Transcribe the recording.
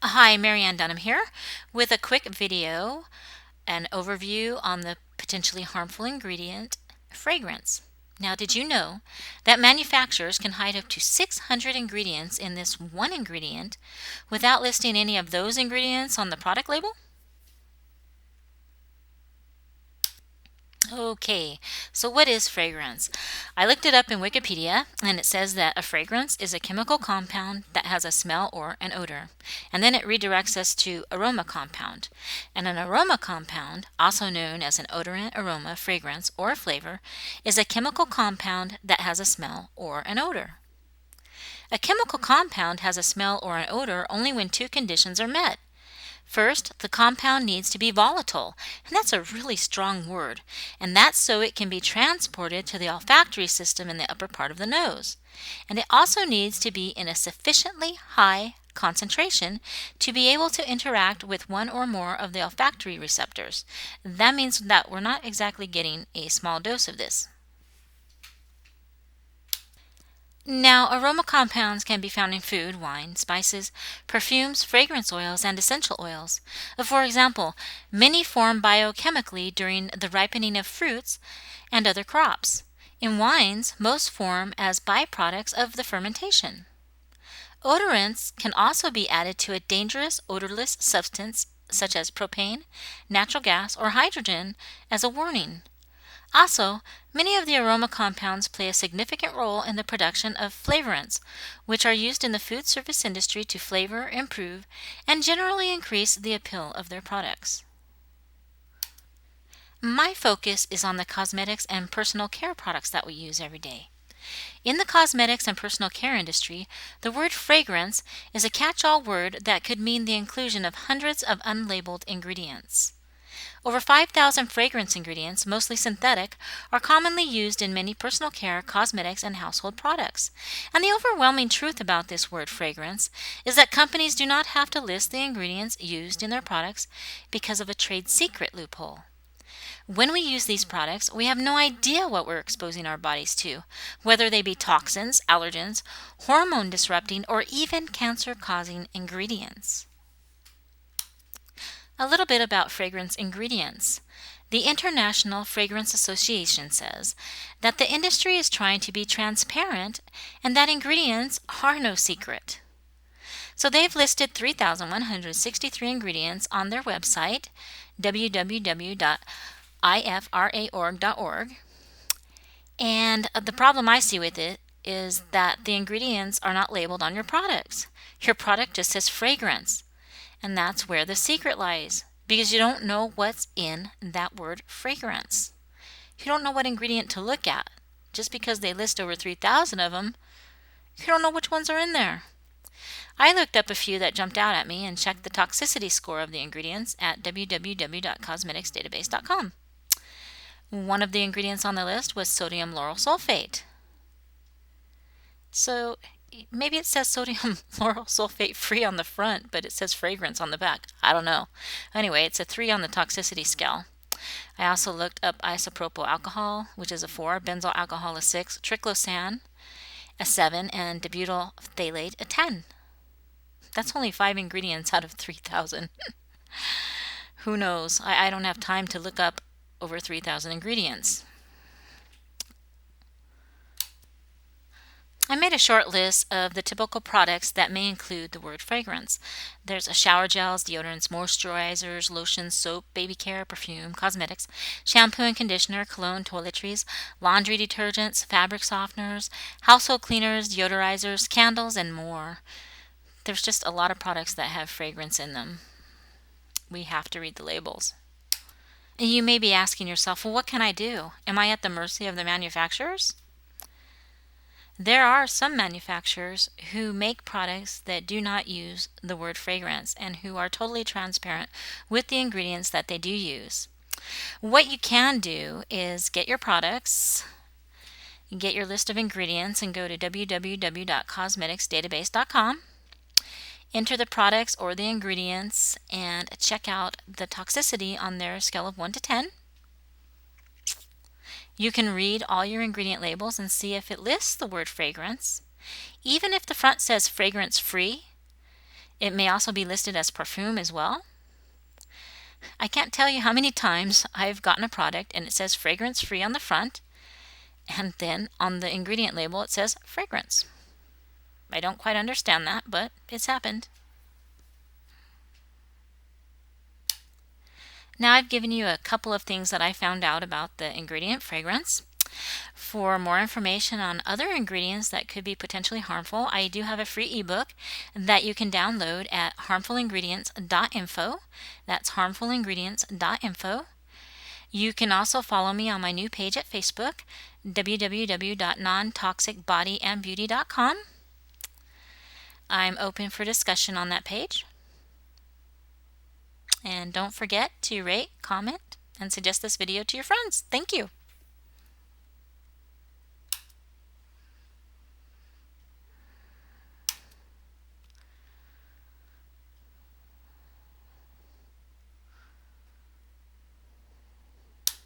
Hi, Marianne Dunham here with a quick video, an overview on the potentially harmful ingredient, fragrance. Now, did you know that manufacturers can hide up to 600 ingredients in this one ingredient without listing any of those ingredients on the product label? Okay, so what is fragrance? I looked it up in Wikipedia and it says that a fragrance is a chemical compound that has a smell or an odor. And then it redirects us to aroma compound. And an aroma compound, also known as an odorant, aroma, fragrance, or flavor, is a chemical compound that has a smell or an odor. A chemical compound has a smell or an odor only when two conditions are met. First, the compound needs to be volatile, and that's a really strong word, and that's so it can be transported to the olfactory system in the upper part of the nose. And it also needs to be in a sufficiently high concentration to be able to interact with one or more of the olfactory receptors. That means that we're not exactly getting a small dose of this. Now, aroma compounds can be found in food, wine, spices, perfumes, fragrance oils, and essential oils. For example, many form biochemically during the ripening of fruits and other crops. In wines, most form as byproducts of the fermentation. Odorants can also be added to a dangerous odorless substance such as propane, natural gas, or hydrogen as a warning. Also, many of the aroma compounds play a significant role in the production of flavorants, which are used in the food service industry to flavor, improve, and generally increase the appeal of their products. My focus is on the cosmetics and personal care products that we use every day. In the cosmetics and personal care industry, the word fragrance is a catch-all word that could mean the inclusion of hundreds of unlabeled ingredients. Over 5,000 fragrance ingredients, mostly synthetic, are commonly used in many personal care, cosmetics, and household products. And the overwhelming truth about this word fragrance is that companies do not have to list the ingredients used in their products because of a trade secret loophole. When we use these products, we have no idea what we're exposing our bodies to, whether they be toxins, allergens, hormone disrupting, or even cancer-causing ingredients. A little bit about fragrance ingredients. The International Fragrance Association says that the industry is trying to be transparent and that ingredients are no secret. So they've listed 3,163 ingredients on their website, www.ifraorg.org. And the problem I see with it is that the ingredients are not labeled on your products. Your product just says fragrance. And that's where the secret lies, because you don't know what's in that word fragrance. You don't know what ingredient to look at. Just because they list over 3,000 of them, you don't know which ones are in there. I looked up a few that jumped out at me and checked the toxicity score of the ingredients at www.cosmeticsdatabase.com. One of the ingredients on the list was sodium lauryl sulfate. So maybe it says sodium lauryl sulfate free on the front, but it says fragrance on the back. I don't know. Anyway, it's a 3 on the toxicity scale. I also looked up isopropyl alcohol, which is a 4, benzyl alcohol a 6, triclosan a 7, and dibutyl phthalate a 10. That's only 5 ingredients out of 3,000. Who knows? I don't have time to look up over 3,000 ingredients. I made a short list of the typical products that may include the word fragrance. There's shower gels, deodorants, moisturizers, lotions, soap, baby care, perfume, cosmetics, shampoo and conditioner, cologne, toiletries, laundry detergents, fabric softeners, household cleaners, deodorizers, candles, and more. There's just a lot of products that have fragrance in them. We have to read the labels. And you may be asking yourself, well, what can I do? Am I at the mercy of the manufacturers? There are some manufacturers who make products that do not use the word fragrance and who are totally transparent with the ingredients that they do use. What you can do is get your products, get your list of ingredients, and go to www.cosmeticsdatabase.com. Enter the products or the ingredients and check out the toxicity on their scale of 1 to 10. You can read all your ingredient labels and see if it lists the word fragrance. Even if the front says fragrance free, It may also be listed as perfume as well. I can't tell you how many times I've gotten a product and it says fragrance free on the front, and then on the ingredient label it says fragrance. I don't quite understand that, but it's happened. Now I've given you a couple of things that I found out about the ingredient fragrance. For more information on other ingredients that could be potentially harmful, I do have a free ebook that you can download at harmfulingredients.info. That's harmfulingredients.info. You can also follow me on my new page at Facebook, www.nontoxicbodyandbeauty.com. I'm open for discussion on that page. And don't forget to rate, comment, and suggest this video to your friends. Thank you.